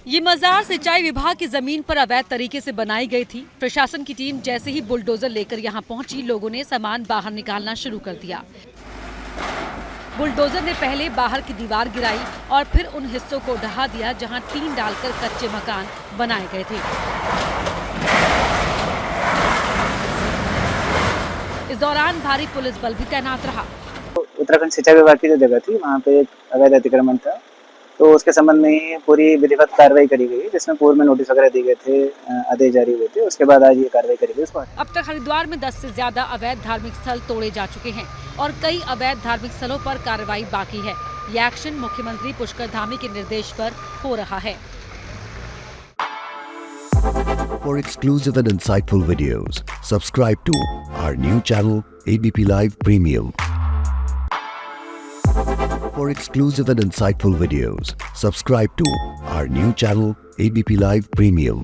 ये मजार सिंचाई विभाग की जमीन पर अवैध तरीके से बनाई गई थी। प्रशासन की टीम जैसे ही बुलडोजर लेकर यहां पहुंची, लोगों ने सामान बाहर निकालना शुरू कर दिया। बुलडोजर ने पहले बाहर की दीवार गिराई और फिर उन हिस्सों को ढहा दिया जहां टीन डालकर कच्चे मकान बनाए गए थे। इस दौरान भारी पुलिस बल भी तैनात रहा। उत्तराखंड सिंचाई विभाग की जो जगह थी, वहाँ पे एक अवैध अतिक्रमण था, तो उसके संबंध में ही पूरी विधिवत कार्रवाई करी गई, जिसमें पूर्व में नोटिस वगैरह दिए गए थे, आदेश जारी हुए थे। उसके बाद आज ये कार्रवाई करी गई। अब तक हरिद्वार में 10 से ज्यादा अवैध धार्मिक स्थल तोड़े जा चुके हैं और कई अवैध धार्मिक स्थलों पर कार्रवाई बाकी है। ये एक्शन मुख्यमंत्री पुष्कर धामी के निर्देश पर हो रहा है। For exclusive and insightful videos, subscribe to our new channel ABPLIVE Premium. For exclusive and insightful videos, subscribe to our new channel ABPLIVE Premium.